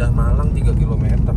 Indah Malang 3 kilometer.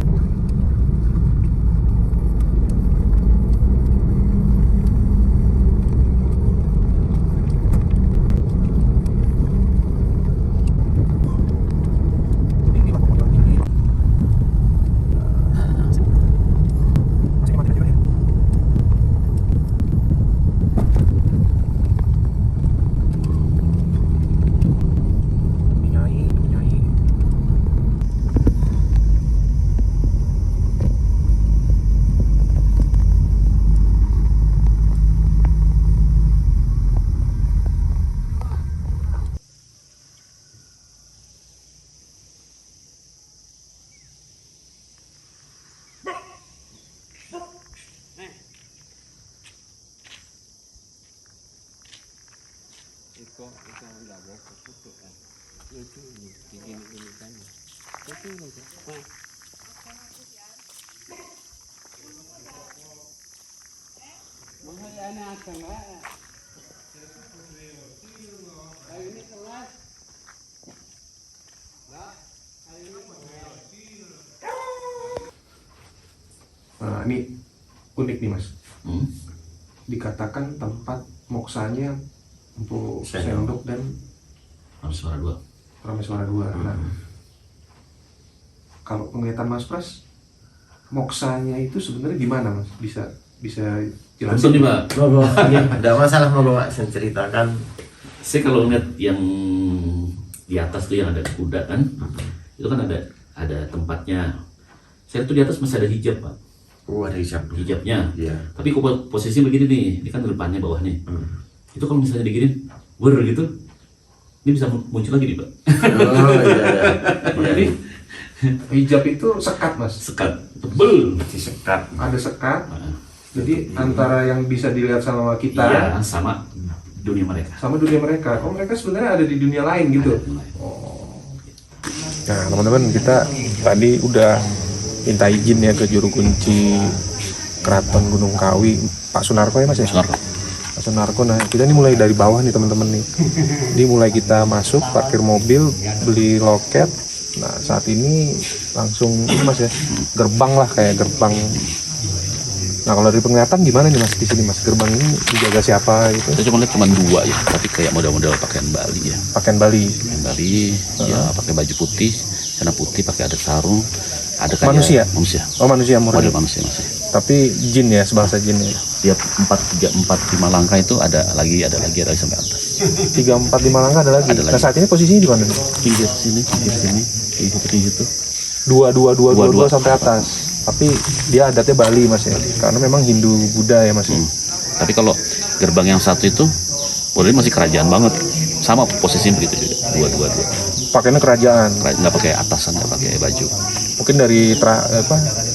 Iko nggak bawa ke tutup kan? Itu gini kan? Itu nanti. Mahal anak akan nggak? Hari ini kelas. Nggak, hari ini kelas. Nah, ini unik nih mas. Dikatakan tempat moksanya untuk sendok dan Rameswara II. Nah, kalau penglihatan Mas Pras, moksanya itu sebenarnya gimana mas? Bisa jelasin nih Pak? Tidak masalah, mau Pak saya ceritakan. Saya kalau ngeliat yang di atas tuh yang ada kuda kan, itu kan ada tempatnya. Saya tuh di atas masih ada hijab Pak. Oh, ada Hijabnya. Iya. Tapi kok posisi begini nih, ini kan depannya bawah nih. Itu kalau misalnya diginin, gitu, ini bisa muncul lagi nih Pak. Oh iya. Jadi hijab itu sekat mas? Sekat, tebel. Sekat. Ada sekat. Nah, Jadi antara yang bisa dilihat sama kita, iya, sama dunia mereka. sama dunia mereka. Oh mereka sebenarnya ada di dunia lain gitu. Nah teman-teman, kita tadi udah minta izin ya ke juru kunci Keraton Gunung Kawi, Pak Sunarko ya mas ya? Pak Sunarko. Nah kita ini mulai dari bawah nih teman-teman nih. Ini mulai kita masuk, parkir mobil, beli loket. Nah saat ini langsung ini mas ya, gerbang lah, kayak gerbang. Nah kalau dari penglihatan gimana nih mas di sini mas? Gerbang ini dijaga siapa gitu? Kita cuma lihat cuma dua ya, tapi kayak model-model pakaian Bali ya. Pakaian Bali. Pakaian Bali, ya pakai baju putih, celana putih, pakai adat sarung, ada kayak Manusia? Manusia. Oh manusia murni. Model manusia. Tapi jin ya, sebangsa jin ya. Tiap 4, 3, 4, 5 langkah itu ada lagi sampai atas. 3, 4, 5 langkah ada lagi. Ada lagi. Nah saat ini posisinya di mana nih? Pinggir sini, di situ. Dua sampai atas. Tapi dia adatnya Bali mas ya, karena memang Hindu Buddha ya mas ya. Tapi kalau gerbang yang satu itu, boleh masih kerajaan banget, sama posisinya begitu juga, dua. Pakainya kerajaan. Nggak pakai atasan, nggak pakai baju. Mungkin dari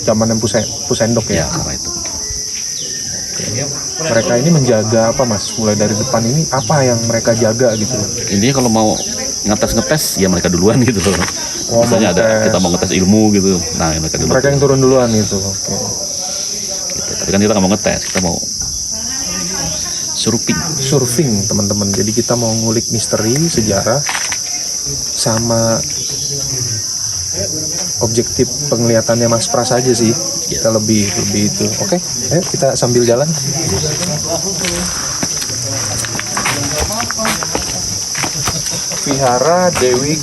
zaman yang Pusendok ya. Ya karena itu. Mereka ini menjaga apa mas? Mulai dari depan ini apa yang mereka jaga gitu? Intinya kalau mau ngetes ya mereka duluan gitu loh. Oh, Misalnya kita mau ngetes ilmu gitu, nah mereka dulu. Mereka yang turun duluan itu. Oke. Gitu. Tapi kan kita nggak mau ngetes, kita mau Surfing teman-teman. Jadi kita mau ngulik misteri sejarah sama objektif penglihatannya Mas Pras aja sih. Kita lebih itu. Oke, ayo kita sambil jalan. Vihara Dewi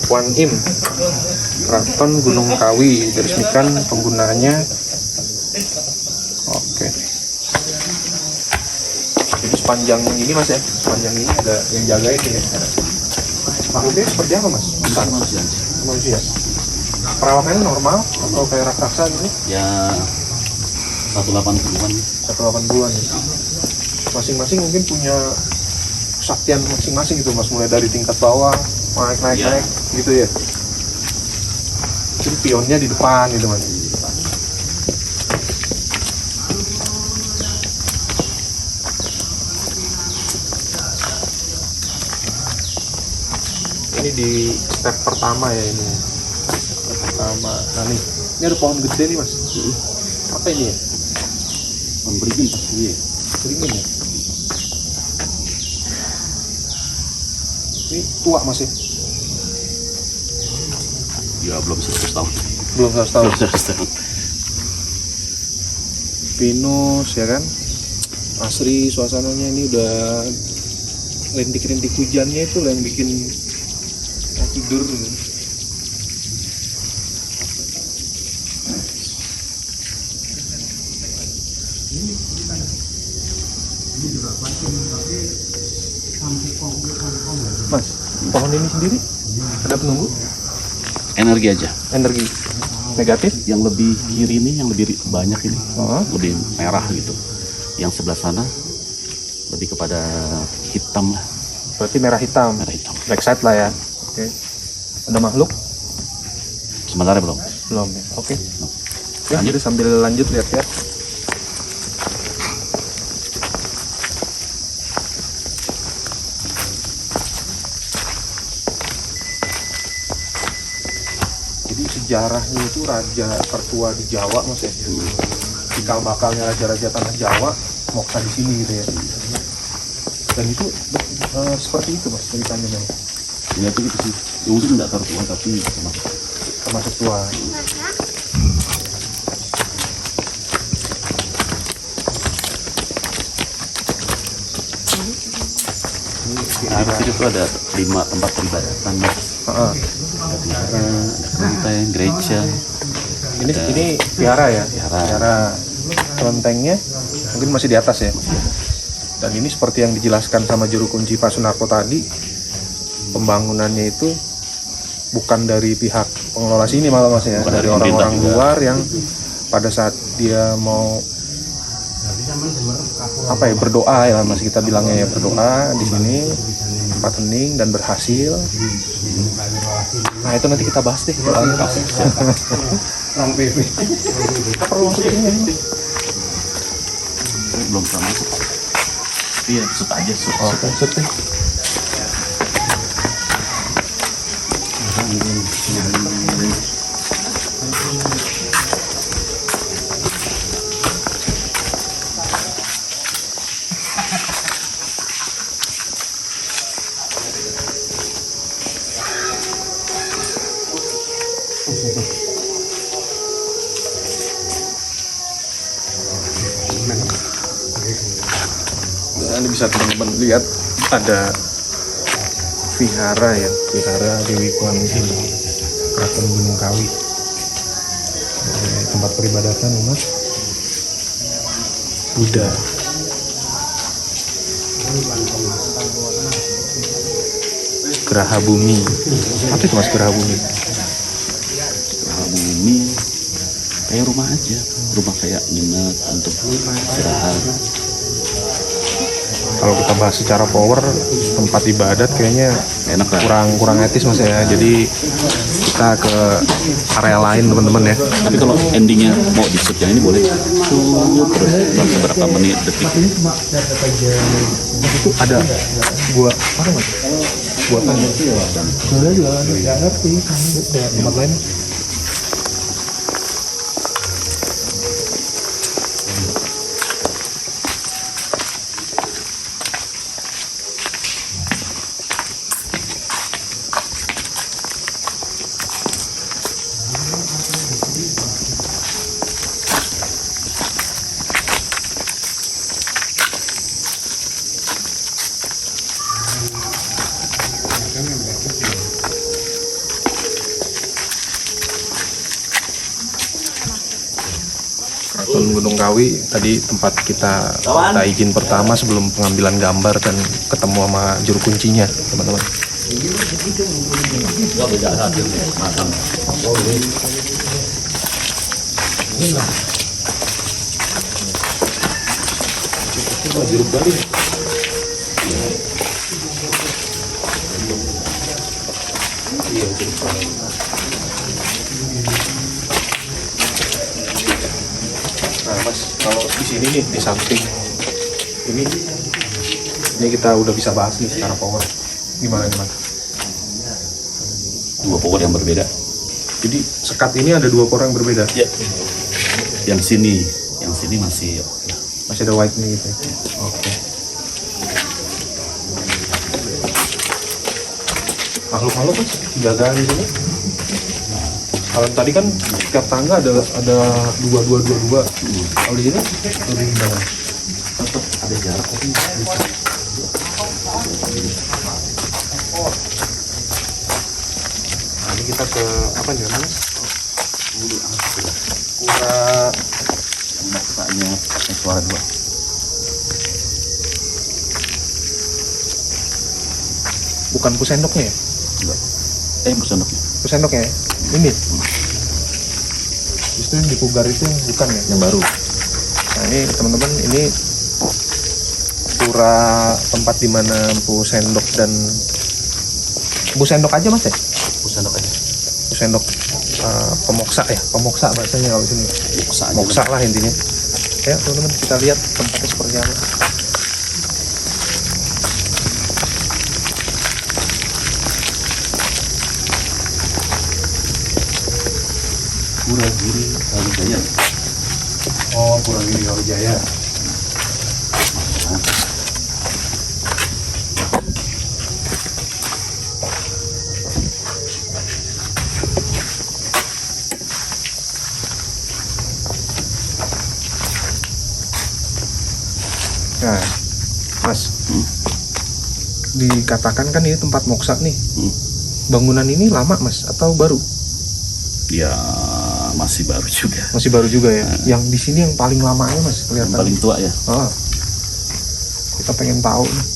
Kwan Im, Keraton Gunung Kawi, diresmikan penggunaannya. Oke. Jadi sepanjang ini mas ya, sepanjang ini ada yang jaga ini ya. Makhluknya seperti apa mas? Manusia. Perawakannya normal atau kayak raksasa gitu? ya 180-an. 180-an ya. Masing-masing mungkin punya kesaktian masing-masing gitu mas, mulai dari tingkat bawah naik gitu ya. Jadi pionnya di depan gitu mas. Ini di step pertama ya ini. Step pertama. Nah nih, ini ada pohon gede nih mas. Apa ini ya? Pohon beringin pasti ya. Beringin ya? Ini tua masih. Ya belum 100 tahun. Belum 100 tahun. Belum 100 tahun. Pinus ya kan, asri suasananya. Ini udah rintik-rintik hujannya itu yang bikin tidur. Mas, pohon ini sendiri ada penunggu Energi aja. energi negatif? Yang lebih kiri ini yang lebih banyak ini. Oh. Lebih merah gitu. Yang sebelah sana lebih kepada hitam lah. Berarti merah hitam, Merah hitam. backside lah ya. Oke. Ada makhluk? Sementara belum. Belum ya. Oke. Ya, jadi sambil lanjut lihat ya. Jadi sejarahnya itu raja tertua di Jawa mas ya. Cikal bakalnya raja-raja tanah Jawa moksa di sini gitu ya. Dan itu seperti itu mas ceritanya memang. Ya itu gitu sih. Ya, mungkin nggak tertua tapi Termasuk tua. nah, di sini tuh ada 5 tempat peribadatan. Heeh. Ada vihara, ada kelenteng, gereja. Ini vihara ya. Vihara. Vihara. Kelentengnya mungkin masih di atas ya. Dan ini seperti yang dijelaskan sama juru kunci Pak Sunarko tadi, pembangunannya itu bukan dari pihak pengelola sini malah mas ya, Bukan dari dari orang-orang pemerintah juga. luar yang pada saat dia mau apa ya berdoa ya mas, kita bilangnya ya berdoa di sini tempat hening dan berhasil. Nah itu nanti kita bahas deh. Orang PP. Kita perlu masuk ini. Tapi belum pernah masuk. Tapi ya shoot aja, shoot. Oke, shoot deh. Ini bisa teman-teman lihat ada vihara ya, vihara Dewi Kuan Yin, Keraton Gunung Kawi. Tempat peribadatan umat Buddha. Geraha Bumi. Apa itu mas Geraha Bumi? Nah, bumi kayak rumah aja, rumah kayak nginep untuk istirahat. Kalau kita bahas secara power, tempat ibadat kayaknya Enak lah. kurang etis mas ya. Jadi kita ke area lain teman-teman ya. Tapi kalau endingnya mau di shoot yang ini boleh. Terus beberapa menit detik. Itu ada gua apa mas? Gua tanya sih ya. Gua juga nggak ngerti. Kayak tempat lain. Keraton Gunung Kawi tadi tempat kita minta izin pertama sebelum pengambilan gambar dan ketemu sama juru kuncinya teman-teman. Juru Bali. Iya, juru Bali. Nah mas, kalau di sini nih di samping ini kita udah bisa bahas nih secara power. Gimana nih mas? Dua power yang berbeda. Jadi sekat ini ada dua power yang berbeda. Ya. Yang sini masih Masih ada white nih gitu. Oke. Makhluk-makhluk mas jaga di sini? Kalau tadi kan setiap tangga ada dua. Kalau di sini lebih gimana? Tetap ada jarak tapi Nah, ini kita ke apa nih namanya? Pura yang maksanya pakai suara dua. bukan pusendoknya ya? Enggak. Pusendoknya. Pusendoknya ya? Ini. Justru di Pugar itu bukan ya? Yang baru. Nah ini teman-teman, ini pura tempat di mana Empu Sendok dan Empu Sendok aja mas ya? Pusendok aja. Empu Sendok pemoksa ya, pemoksa bahasanya kalau sini. Moksa aja. Moksa lah intinya. Ya teman-teman, kita lihat tempatnya seperti apa. Pura Giri Kawijaya. Oh, Pura Giri Kawijaya. Nah, Mas, dikatakan kan ini tempat moksa nih. Bangunan ini lama Mas atau baru? Ya masih baru juga. Masih baru juga ya. Yang di sini yang paling lamanya Mas Yang kelihatan. paling tua ya. Ah, kita pengen tahu nih.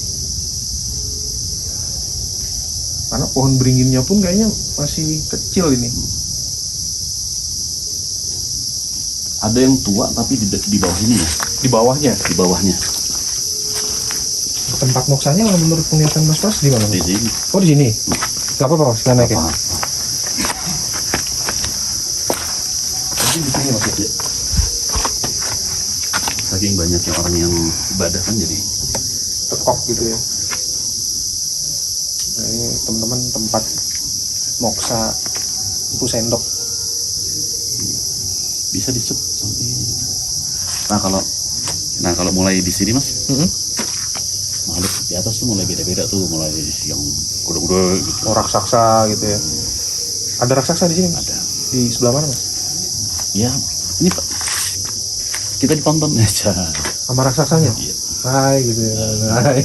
Karena pohon beringinnya pun kayaknya masih kecil ini. Ada yang tua tapi di bawah ini ya. Di bawahnya. Di bawahnya. Tempat moksanya kalau menurut penglihatan Mas Pras di mana? Di Mas? sini. Oh di sini. Gak apa-apa Mas, kita naik ya. Apa? Jadi di sini Mas ya. Saking banyaknya orang yang ibadah kan jadi Tekok gitu ya. Nah ini teman-teman tempat moksa Empu Sendok. bisa disebut sampai. Nah kalau mulai di sini Mas, makhluk di atas tuh mulai beda-beda tuh, mulai yang kuda-kuda gitu. Oh raksasa gitu ya. Ada raksasa di sini Mas? Ada. Di sebelah mana Mas? Ya ini Pak, kita ditonton aja. Sama raksasanya? Iya. Hai gitu ya. Hai.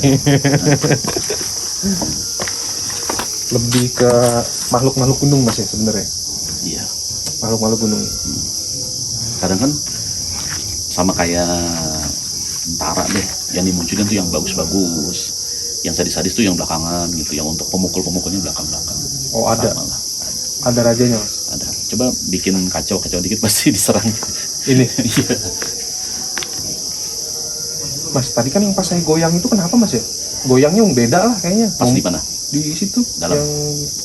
Lebih ke makhluk-makhluk gunung Mas ya sebenarnya. Iya. Makhluk-makhluk gunung. Kadang kan sama kayak tentara deh, yang dimunculkan tuh yang bagus-bagus, yang sadis-sadis tuh yang belakangan gitu, yang untuk pemukul-pemukulnya belakang-belakang. Oh ada. Sama lah. Ada rajanya Mas. Ada. Coba bikin kacau-kacau dikit pasti diserang. Ini. Iya. Mas tadi kan yang pas saya goyang itu kenapa Mas ya? Goyangnya yang beda lah kayaknya. Pas di mana? Di situ Dalam. yang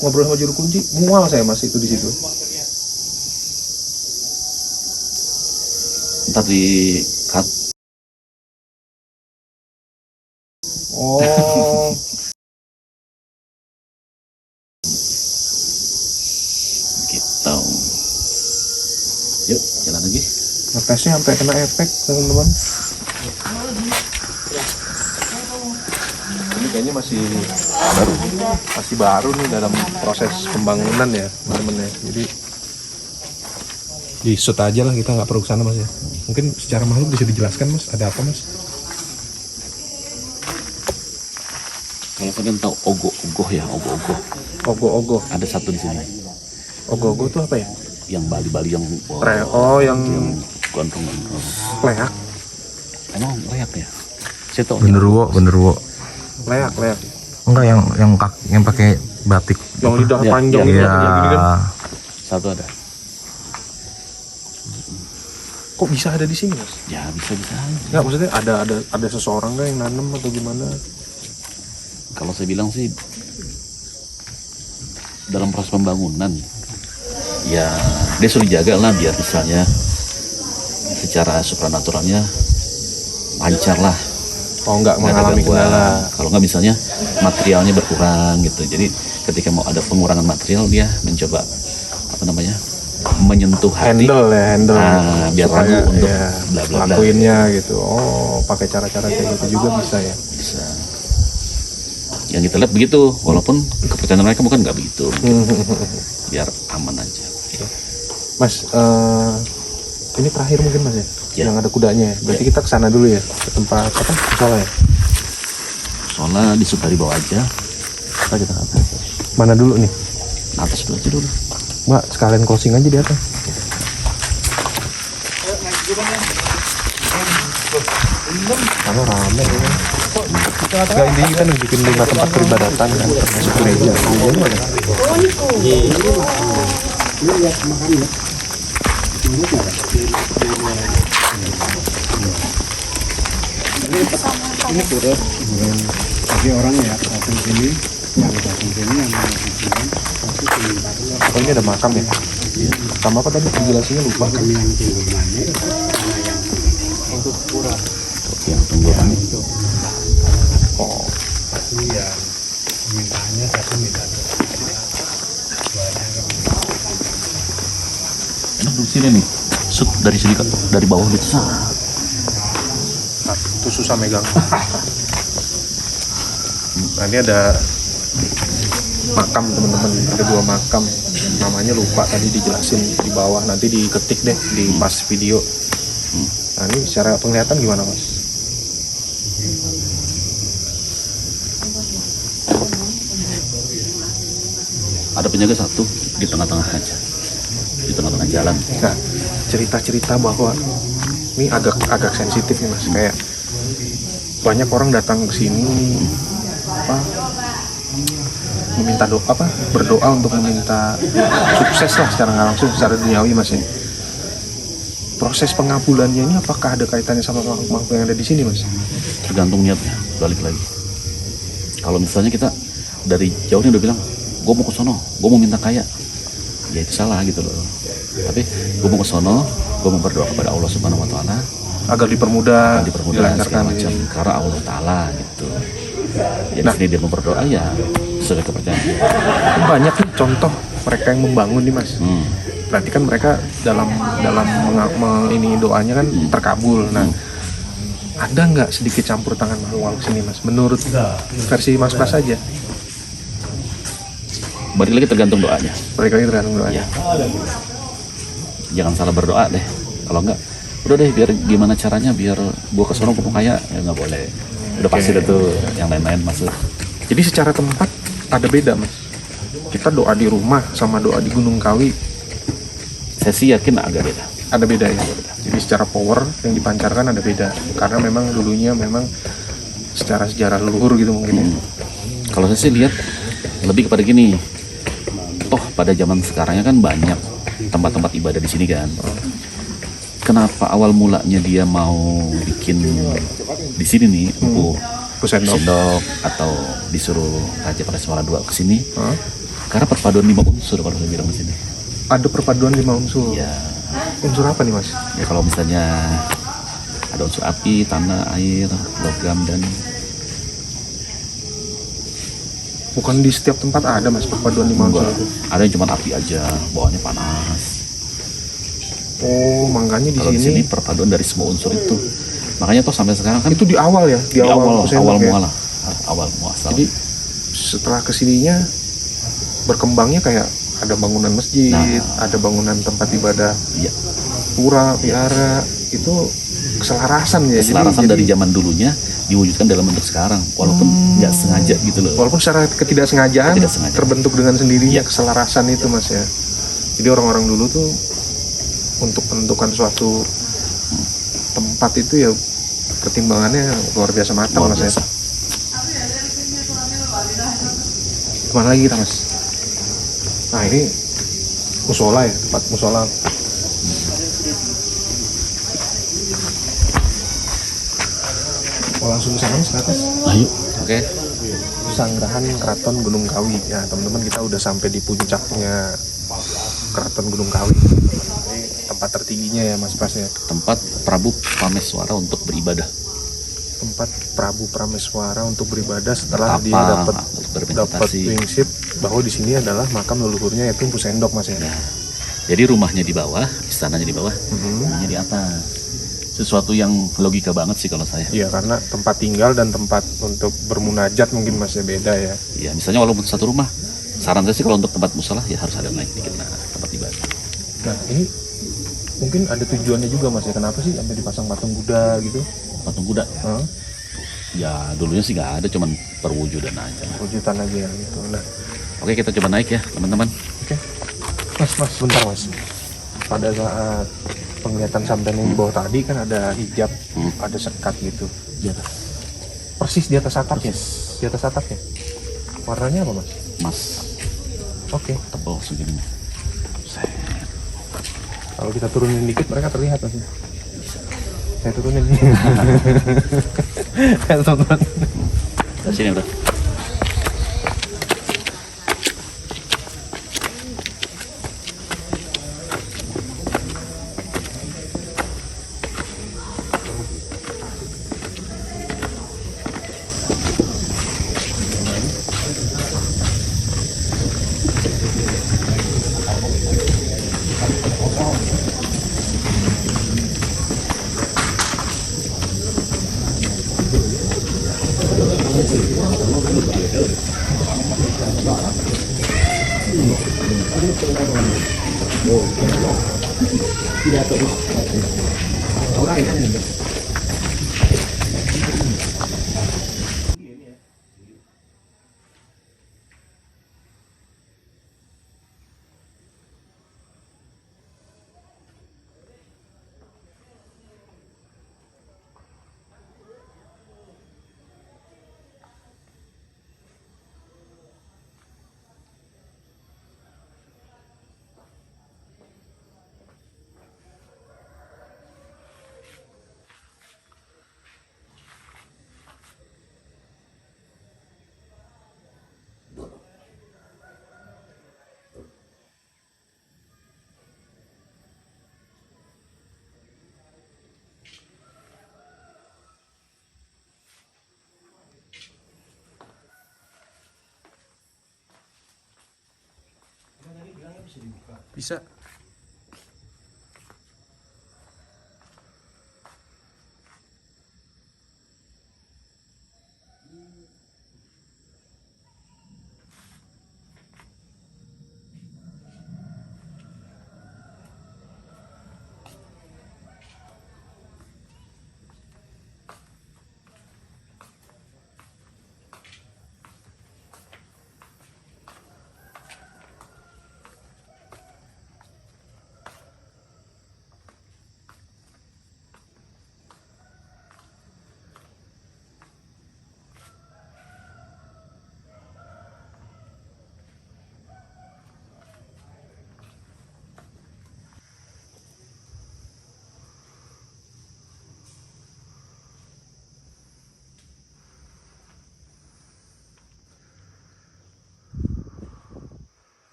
ngobrol sama juru kunci, mual saya Mas itu di situ. Ntar di cut. Oh. Gitu. Yuk, jalan lagi. Ngetesnya sampai kena efek teman-teman. Ini kayaknya masih baru nih dalam proses pembangunan ya teman-teman ya. Jadi di shoot aja lah, kita nggak perlu kesana Mas ya. Mungkin secara makhluk bisa dijelaskan Mas, ada apa Mas? Kalau kalian tahu ogoh ya, ogoh. Ogo-ogo. Ada satu di sini. Ogo-ogo tuh apa ya? Yang Bali yang Oh yang gondrong. leak. Emang leak ya? Saya tahu. Genderuwo. Leak. Enggak yang pakai batik. Yang lidah Ya, panjang ya, gitu, Iya. yang gini kan. Satu ada. Kok bisa ada di sini Mas? Ya bisa. Nggak, maksudnya ada seseorang nggak yang nanam atau gimana? Kalau saya bilang sih dalam proses pembangunan ya dia suruh jaga lah biar misalnya secara supranaturalnya lancar lah, Oh nggak nggak ada mengalami gangguan. kendala. Kalau nggak misalnya materialnya berkurang gitu, jadi ketika mau ada pengurangan material dia mencoba menyentuh hati, Handle. Nah, biar Supaya, ragu untuk ya, bla bla bla. lakuinnya gitu. Oh pakai cara-cara kayak gitu juga bisa ya. Bisa. Yang kita lihat begitu, walaupun kepercayaan mereka bukan nggak begitu, biar aman aja. Mas, ini terakhir mungkin Mas ya? Ya. Yang ada kudanya ya? Berarti kita kesana dulu ya? Ke tempat apa? Musola ya? Soalnya di dari bawah aja. Kita ke atas. Mana dulu nih? Atas dulu aja dulu. Mbak, sekalian closing aja di atas. Karena rame ya. Gak, ini kita nunjukin 5 tempat peribadatan kan, termasuk gereja. Gerejanya mana? Ini turut. Jadi orang ya datang sini, yang datang sini yang mau tujuan pasti sementara Oh, ini ada makam ya? Makam apa tadi penjelasannya lupa. makam yang tinggal mana sama yang untuk pura Yang tunggu rame. untuk Oh, satu yang mintanya satu minta Enak duduk sini nih. Sut dari sini dari bawah gitu. nah, itu susah megang. Nah, ini ada makam teman-teman, ada 2 makam. Namanya lupa tadi dijelasin di bawah, nanti diketik deh di pas video. Nah, ini secara penglihatan gimana Mas? Ada penjaga satu di tengah-tengah aja. Di tengah-tengah jalan. Nah, cerita-cerita bahwa ini agak sensitif nih Mas, kayak banyak orang datang ke sini apa meminta doa apa berdoa untuk meminta sukses lah secara nggak langsung secara duniawi Mas ya. Proses pengabulannya ini apakah ada kaitannya sama makhluk yang ada di sini Mas? Tergantung niatnya. Balik lagi. Kalau misalnya kita dari jauh nih udah bilang, gue mau ke sono, gue mau minta kaya, ya itu salah gitu loh. Tapi gue mau ke sono, gue mau berdoa kepada Allah Subhanahu Wa Taala, Agar dipermudah, dipermudah dilancarkan segala macam ya. karena Allah Taala gitu. Ya Nah. di sini dia mau berdoa ya sesuai kepercayaan. Banyak nih contoh mereka yang membangun nih Mas. Berarti kan mereka dalam ini doanya kan terkabul. Nah, ada nggak sedikit campur tangan makhluk sini Mas? Menurut versi Mas Pras aja. Balik lagi tergantung doanya. Mereka ini tergantung doanya. Ya. Jangan salah berdoa deh. Kalau enggak, udah deh biar gimana caranya biar gua ke sono gua kaya, ya nggak boleh. Udah pasti ada tuh yang lain-lain masuk. Jadi secara tempat ada beda Mas. Kita doa di rumah sama doa di Gunung Kawi Saya sih yakin agak beda. ada beda ya. Jadi secara power yang dipancarkan ada beda. Karena memang dulunya memang secara sejarah leluhur gitu mungkin ya. Kalau saya sih lihat lebih kepada gini. Toh pada zaman sekarangnya kan banyak tempat-tempat ibadah di sini kan. Kenapa awal mulanya dia mau bikin di sini nih, Pusendok. sendok atau disuruh Raja Pareswara 2 ke sini? Hah? Karena perpaduan 5 unsur kalau saya bilang di sini. Ada perpaduan 5 unsur. Ya, Unsur apa nih Mas? ya kalau misalnya ada unsur api, tanah, air, logam dan Bukan di setiap tempat ada Mas perpaduan 5 unsur itu. ada yang cuma api aja, bawahnya panas. Oh, makanya di Kalau di sini sini perpaduan dari semua unsur itu. Makanya toh sampai sekarang kan itu di awal ya, di awal Pusendok ya? mualah, awal muasal. Jadi setelah kesininya berkembangnya kayak ada bangunan masjid, Nah. ada bangunan tempat ibadah, Iya, pura, vihara, itu keselarasan ya. keselarasan Jadi- dari zaman dulunya diwujudkan dalam bentuk sekarang, walaupun nggak sengaja gitu loh. walaupun secara ketidaksengajaan Ketidaksengajaan. terbentuk dengan sendirinya Iya. keselarasan itu Mas ya. Jadi orang-orang dulu tuh untuk menentukan suatu tempat itu ya pertimbangannya luar biasa matang Luar Mas ya. biasa. Kemana lagi kita Mas? Nah ini musola ya, tempat musola. Mau langsung ke sana Mas, ke atas? Ayo, oke. Sanggrahan Keraton Gunung Kawi. Ya teman-teman, kita udah sampai di puncaknya Keraton Gunung Kawi. Ini tempat tertingginya ya Mas Pras ya. Tempat Prabu Prameswara untuk beribadah. Tempat Prabu Prameswara untuk beribadah setelah Bertapa, dia dapat untuk bermeditasi. wingsit bahwa di sini adalah makam leluhurnya yaitu Empu Sendok Mas ya. Nah, jadi rumahnya di bawah, istananya di bawah, rumahnya di atas. Sesuatu yang logika banget sih kalau saya. Iya, karena tempat tinggal dan tempat untuk bermunajat mungkin masih beda ya. Ya, misalnya walaupun satu rumah, saran saya sih kalau untuk tempat musola ya harus ada naik dikit nah, tempat ibadah. Nah ini mungkin ada tujuannya juga Mas ya, kenapa sih sampai dipasang patung Buddha gitu? Patung kuda. Hah? Ya dulunya sih nggak ada, cuman perwujudan aja. Wujudan aja gitu. Nah, Oke, kita coba naik ya teman-teman. oke. Mas, bentar Mas. Pada saat penglihatan sampai di bawah tadi kan ada hijab, ada sekat gitu di atas. Persis di atas atap ya? Di atas atapnya. Warnanya apa Mas? Mas, Oke. tebal segini. Kalau kita turunin dikit mereka terlihat Mas. Saya turunin nih. Teman-teman. Sini udah. Bisa.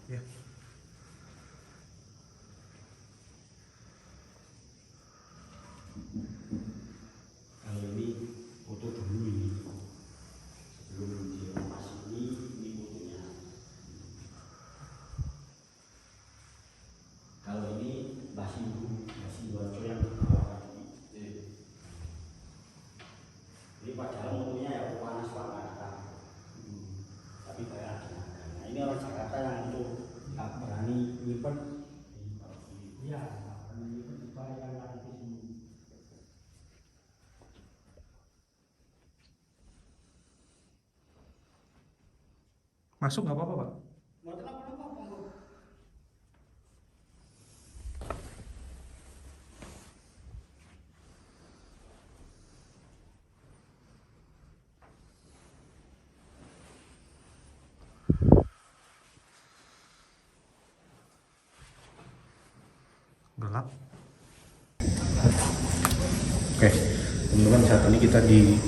Ya. Kalau ini foto dulu ini sebelum direnovasi ini fotonya. Kalau ini masih bocor yang bawah tadi. Ini padahal fotonya ya panas banget. Tapi kayak ada. Nah, ini orang Jakarta yang untuk nggak berani nyimpen. Iya, nggak berani nyimpen supaya nanti sini. Masuk nggak apa-apa Pak? Gelap. Oke, teman-teman, saat ini kita di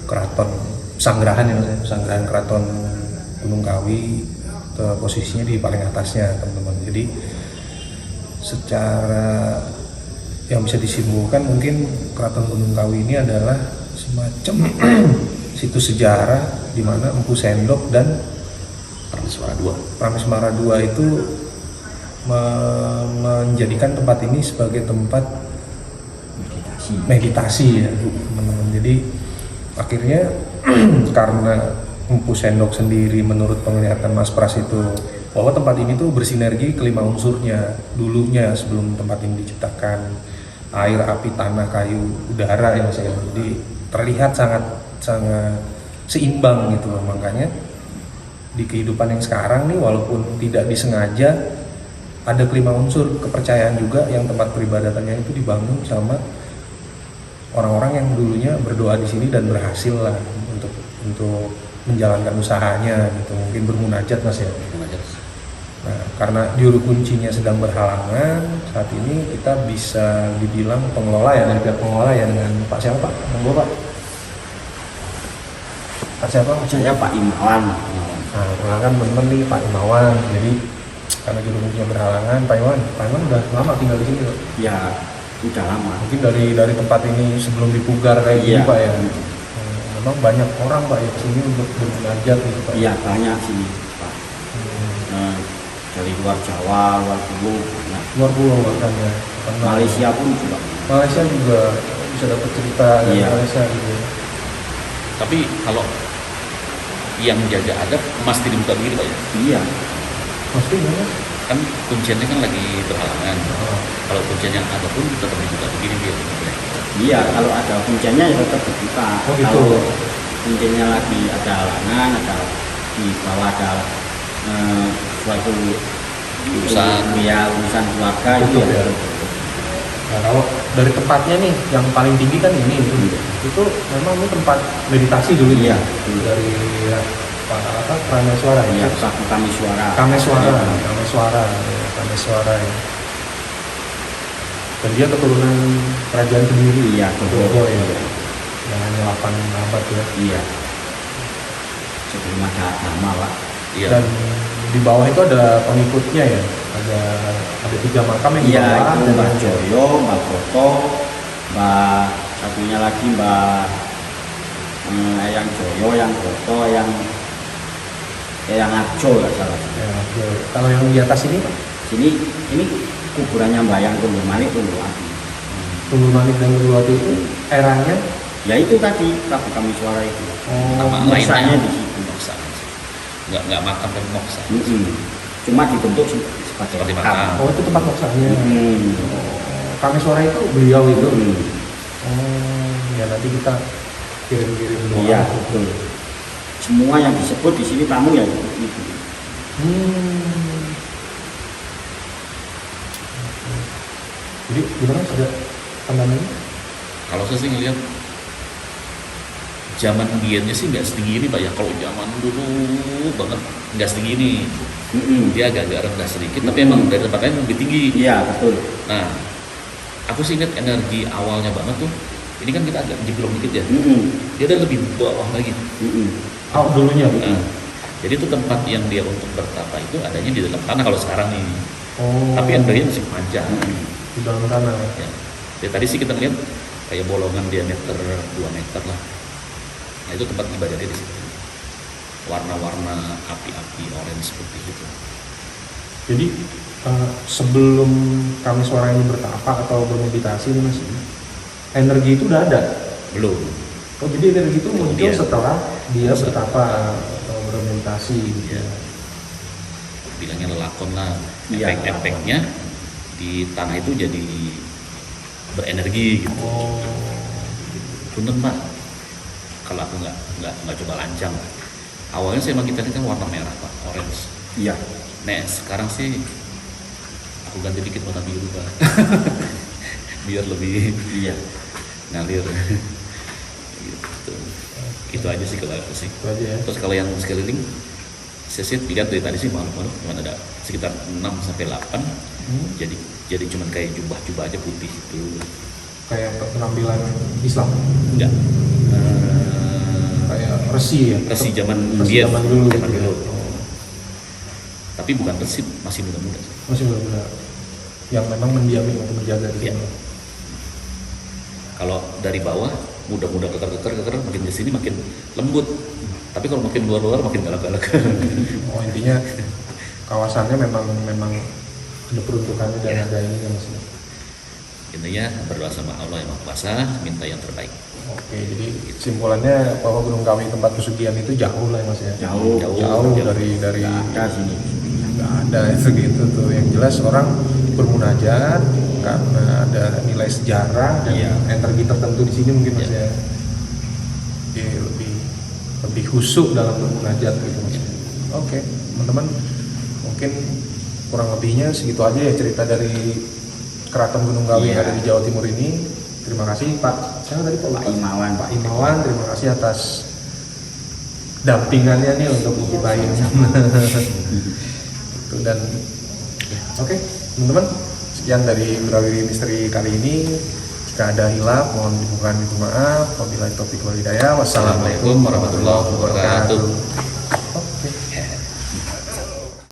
Keraton Sanggerahan ya Mas, Sanggerahan Keraton Gunung Kawi, posisinya di paling atasnya teman-teman. Jadi secara yang bisa disimpulkan mungkin Keraton Gunung Kawi ini adalah semacam situs sejarah di mana Empu Sendok dan Prameswara II itu menjadikan tempat ini sebagai tempat meditasi ya teman-teman. Jadi akhirnya karena Empu Sendok sendiri menurut penglihatan Mas Pras itu bahwa tempat ini tuh bersinergi kelima unsurnya dulunya sebelum tempat ini diciptakan, air, api, tanah, kayu, udara ya Mas ya. Jadi terlihat sangat seimbang gitu loh. Makanya di kehidupan yang sekarang nih walaupun tidak disengaja ada kelima unsur kepercayaan juga yang tempat peribadatannya itu dibangun sama orang-orang yang dulunya berdoa di sini dan berhasil lah untuk menjalankan usahanya gitu, mungkin bermunajat Mas ya. Nah, karena juru kuncinya sedang berhalangan saat ini kita bisa dibilang pengelola ya, dari pihak pengelola ya, dengan Pak siapa Pak? Monggo Pak. Pak siapa? Saya Pak Imawan. Nah, perkenalkan teman-teman nih Pak Imawan. Jadi karena juru kuncinya berhalangan, Pak Imawan udah lama tinggal di sini Pak? Ya udah lama. Mungkin dari tempat ini sebelum dipugar kayak gini Iya. Pak ya. Memang banyak orang Pak ya sini untuk bermunajat gitu Pak. Iya banyak sih Pak. Dari luar Jawa, luar Pulau, banyak. Luar pulau bahkan ya. Karena Malaysia pun juga. Malaysia juga bisa dapat cerita dari Iya. Malaysia gitu. Tapi kalau yang jaga adab mesti dibuka begini Pak ya? Iya. Pasti banyak. Kan kunciannya kan lagi berhalangan. Kalau kuncian yang ada pun tetap dibuka begini dia. Iya, kalau ada kuncinya ya tetap dibuka. Oh, gitu. Kalau kuncinya lagi ada halangan, ada di bawah ada suatu Urusan. ya urusan keluarga Betul, itu ya. Nah, kalau dari tempatnya nih yang paling tinggi kan ini itu memang ini tempat meditasi dulu Iya. dari apa Prameswara ya ya. Saku Kami Suara. Kameswara ya. Dan dia keturunan kerajaan Kediri. Iya, Kediri ya. Yang hanya 8 abad ya. Iya. Sebelum ada agama Pak. Iya. Dan di bawah itu ada pengikutnya ya. Ada 3 makam yang di Iya, bawah. itu Mbak Joyo, Mbak Boto, Mbak satunya lagi Mbak yang Joyo, yang Boto, yang Arjo nggak salah. Ya, oke. Kalau yang di atas ini Pak, Ini kuburannya Mbak yang Tunggul Manik, Tunggul Ati. Tunggul Manik dan Tunggul Ati itu eranya Ya itu tadi Saku Kami Suara itu. Nama Moksanya lainnya di situ. moksa. Nggak makam dan moksa. Cuma dibentuk sebagai Seperti makam. makam. oh itu tempat moksanya. Mm-mm. Kameswara itu beliau itu. Mm. Ya nanti kita kirim-kirim doa. Iya, betul. Semua yang disebut di sini tamu ya itu. Hmm. Jadi gimana ada pandangannya? Kalau saya sih ngeliat zaman biarnya sih nggak setinggi ini Pak ya. Kalau zaman dulu banget nggak setinggi ini. Dia agak-agak rendah sedikit, tapi emang dari tempat lain lebih tinggi. Iya, betul. Nah, aku sih ingat energi awalnya banget tuh. Ini kan kita agak jeblok dikit ya. Dia ada lebih bawah lagi. Oh dulunya. Nah, jadi itu tempat yang dia untuk bertapa itu adanya di dalam tanah kalau sekarang nih. Oh. Tapi energinya masih panjang. Di dalam tanah. Ya. Jadi tadi sih kita lihat kayak bolongan diameter 2 meter lah. Nah itu tempat ibadahnya di situ. Warna-warna api-api orange seperti itu. Jadi sebelum Kameswara ini bertapa atau bermeditasi nih Mas, energi itu udah ada. Belum. Oh jadi energi itu muncul Iya. setelah dia bertapa atau bermeditasi gitu. Ya. Bilangnya lelakon lah. Iya, Efek-efeknya di tanah itu jadi berenergi gitu. Oh. Punten Pak, kalau aku nggak coba lancang. Awalnya saya emang kita lihat kan warna merah Pak, orange. Iya. Nah sekarang sih aku ganti dikit warna biru Pak. Biar lebih Iya. ngalir. Gitu. Itu aja sih kalau aku sih. Itu aja ya. Terus kalau yang sekeliling, saya sih lihat dari tadi sih malu-malu cuma ada sekitar 6-8. Jadi cuman kayak jubah-jubah aja putih itu. Kayak penampilan Islam. Enggak. Kayak resi ya. Resi zaman Resi dia zaman dulu. zaman gitu ya. dulu. Oh. Tapi bukan resi, masih muda-muda. Masih muda-muda. Yang memang mendiami atau menjaga di Iya. sini. Kalau dari bawah muda-muda keker makin ke sini makin lembut. Tapi kalau makin luar makin galak-galak. Oh intinya kawasannya memang ada peruntukannya dan ada ini kan Mas. Intinya berdoa sama Allah yang Maha Kuasa, minta yang terbaik. Oke, jadi kesimpulannya bahwa Gunung Kawi tempat pesugihan itu jauh lah ya Mas ya. Jauh. Jauh dari Nggak ada sini. nggak ada itu gitu tuh. Yang jelas orang bermunajat karena ada nilai sejarah dan Iya. energi tertentu di sini mungkin Mas Iya. ya. Jadi lebih khusyuk dalam bermunajat gitu Mas. Oke, teman-teman, mungkin kurang lebihnya segitu aja ya cerita dari Keraton Gunung Kawi yang Iya. ada di Jawa Timur ini. Terima kasih Pak. Saya tadi Pak Imawan. Pak Imawan, terima kasih atas dampingannya nih untuk menggibahin. Itu dan oke, teman-teman, sekian dari Wirawiri Misteri kali ini. Jika ada hilaf, mohon dibuka pintu maaf. Wabillahi taufiq wal hidayah. Wassalamualaikum warahmatullahi wabarakatuh.